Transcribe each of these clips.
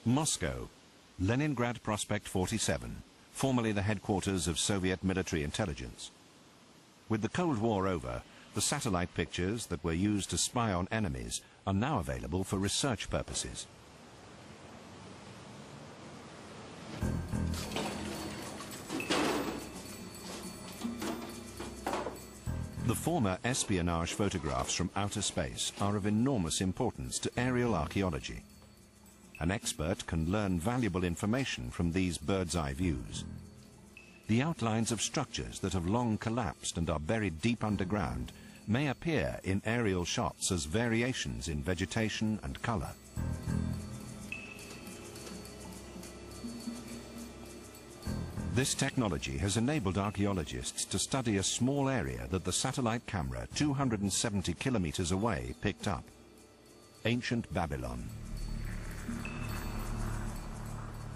Moscow, Leningrad Prospect 47, formerly the headquarters of Soviet military intelligence. With the Cold War over, the satellite pictures that were used to spy on enemies are now available for research purposes. The former espionage photographs from outer space are of enormous importance to aerial archaeology. An expert can learn valuable information from these bird's-eye views. The outlines of structures that have long collapsed and are buried deep underground may appear in aerial shots as variations in vegetation and color. This technology has enabled archaeologists to study a small area that the satellite camera 270 kilometers away picked up: ancient Babylon.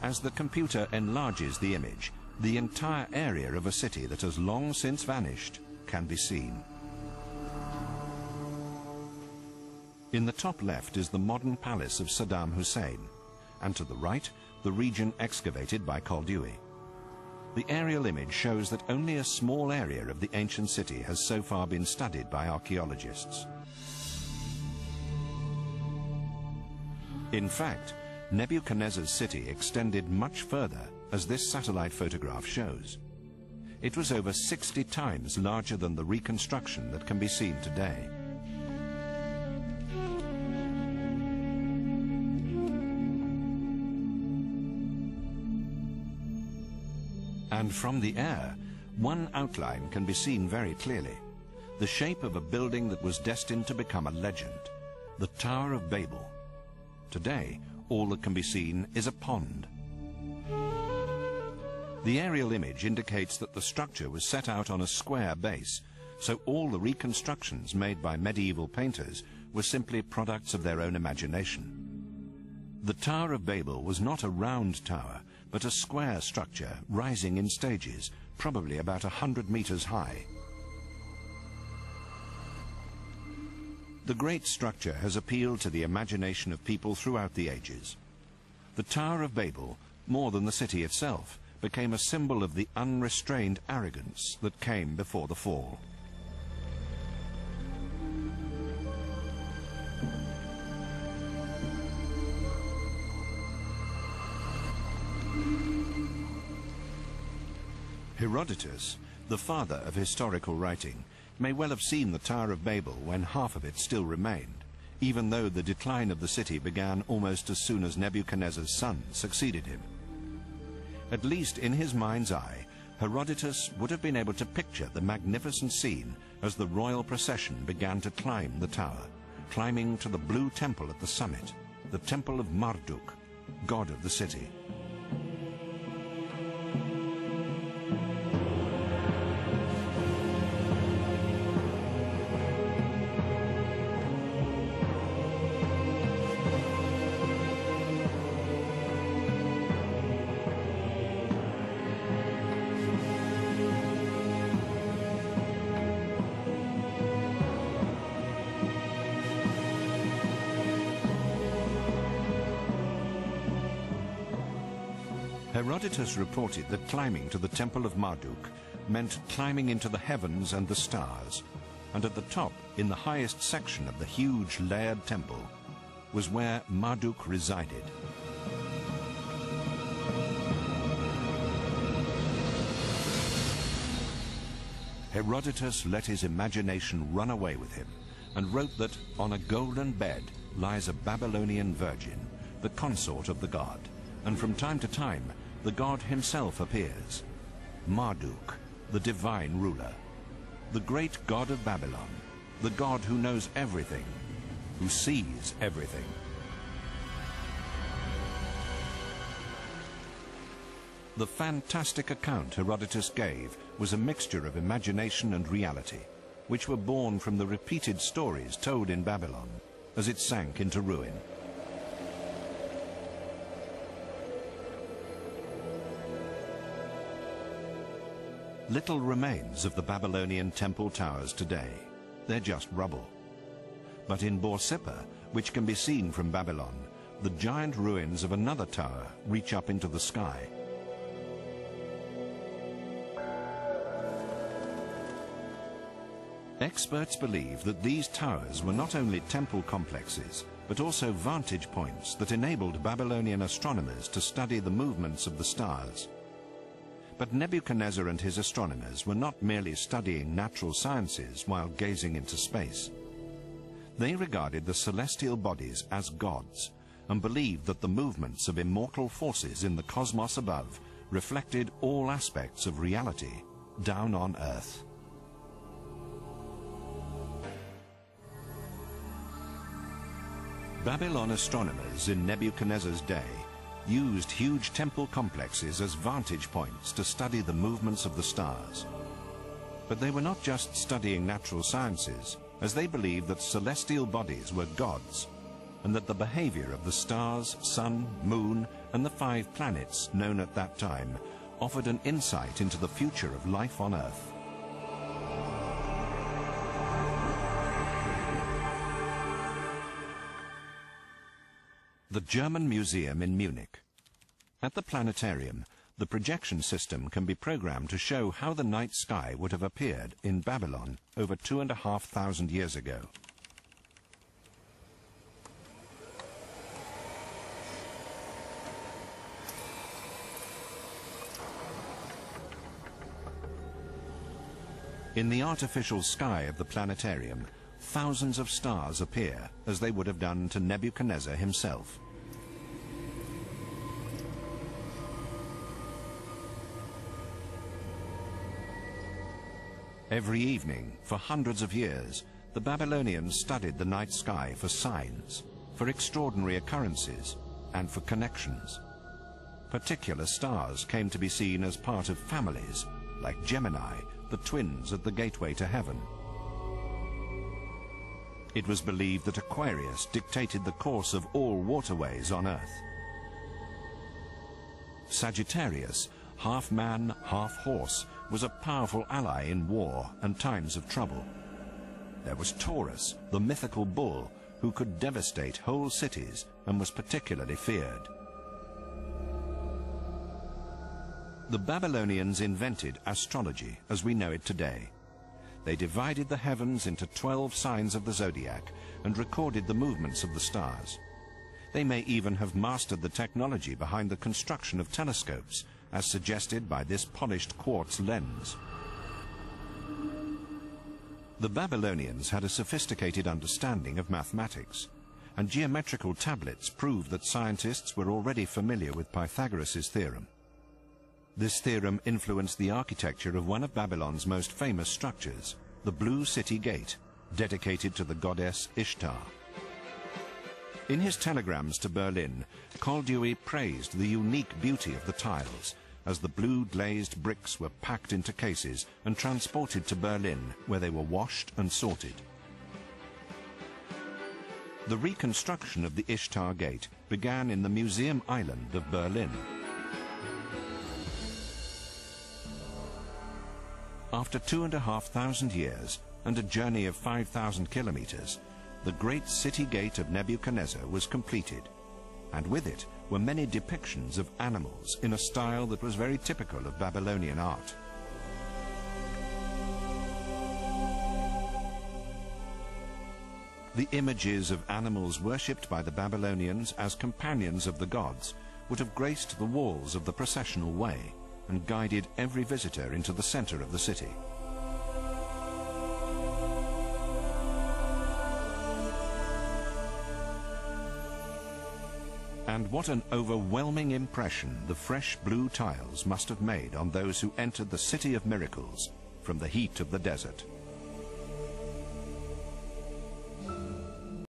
As the computer enlarges the image, the entire area of a city that has long since vanished can be seen. In the top left is the modern palace of Saddam Hussein, and to the right, the region excavated by Koldewey. The aerial image shows that only a small area of the ancient city has so far been studied by archaeologists. In fact, Nebuchadnezzar's city extended much further, as this satellite photograph shows. It was over 60 times larger than the reconstruction that can be seen today. And from the air, one outline can be seen very clearly: the shape of a building that was destined to become a legend, the Tower of Babel. Today, all that can be seen is a pond. The aerial image indicates that the structure was set out on a square base, so all the reconstructions made by medieval painters were simply products of their own imagination. The Tower of Babel was not a round tower, but a square structure rising in stages, probably about 100 meters high. The great structure has appealed to the imagination of people throughout the ages. The Tower of Babel, more than the city itself, became a symbol of the unrestrained arrogance that came before the fall. Herodotus, the father of historical writing, may well have seen the Tower of Babel when half of it still remained, even though the decline of the city began almost as soon as Nebuchadnezzar's son succeeded him. At least in his mind's eye, Herodotus would have been able to picture the magnificent scene as the royal procession began to climb the tower, climbing to the blue temple at the summit, the temple of Marduk, god of the city. Herodotus reported that climbing to the Temple of Marduk meant climbing into the heavens and the stars, and at the top, in the highest section of the huge layered temple, was where Marduk resided. Herodotus let his imagination run away with him and wrote that on a golden bed lies a Babylonian virgin, the consort of the god, and from time to time the god himself appears, Marduk, the divine ruler, the great god of Babylon, the god who knows everything, who sees everything. The fantastic account Herodotus gave was a mixture of imagination and reality, which were born from the repeated stories told in Babylon as it sank into ruin. Little remains of the Babylonian temple towers today. They're just rubble. But in Borsippa, which can be seen from Babylon, the giant ruins of another tower reach up into the sky. Experts believe that these towers were not only temple complexes, but also vantage points that enabled Babylonian astronomers to study the movements of the stars. But Nebuchadnezzar and his astronomers were not merely studying natural sciences while gazing into space. They regarded the celestial bodies as gods and believed that the movements of immortal forces in the cosmos above reflected all aspects of reality down on Earth. Babylon astronomers in Nebuchadnezzar's day used huge temple complexes as vantage points to study the movements of the stars. But they were not just studying natural sciences, as they believed that celestial bodies were gods, and that the behavior of the stars, sun, moon, and the 5 planets known at that time offered an insight into the future of life on Earth. The German Museum in Munich. At the planetarium, the projection system can be programmed to show how the night sky would have appeared in Babylon over 2,500 years ago. In the artificial sky of the planetarium, thousands of stars appear, as they would have done to Nebuchadnezzar himself. Every evening, for hundreds of years, the Babylonians studied the night sky for signs, for extraordinary occurrences, and for connections. Particular stars came to be seen as part of families, like Gemini, the twins at the gateway to heaven. It was believed that Aquarius dictated the course of all waterways on Earth. Sagittarius, half man, half horse, was a powerful ally in war and times of trouble. There was Taurus, the mythical bull, who could devastate whole cities and was particularly feared. The Babylonians invented astrology as we know it today. They divided the heavens into 12 signs of the zodiac and recorded the movements of the stars. They may even have mastered the technology behind the construction of telescopes, as suggested by this polished quartz lens. The Babylonians had a sophisticated understanding of mathematics, and geometrical tablets proved that scientists were already familiar with Pythagoras' theorem. This theorem influenced the architecture of one of Babylon's most famous structures, the Blue City Gate, dedicated to the goddess Ishtar. In his telegrams to Berlin, Koldewey praised the unique beauty of the tiles, as the blue glazed bricks were packed into cases and transported to Berlin, where they were washed and sorted. The reconstruction of the Ishtar Gate began in the Museum Island of Berlin. After 2,500 years and a journey of 5,000 kilometers, the great city gate of Nebuchadnezzar was completed, and with it were many depictions of animals in a style that was very typical of Babylonian art. The images of animals worshipped by the Babylonians as companions of the gods would have graced the walls of the processional way and guided every visitor into the center of the city. And what an overwhelming impression the fresh blue tiles must have made on those who entered the City of Miracles from the heat of the desert.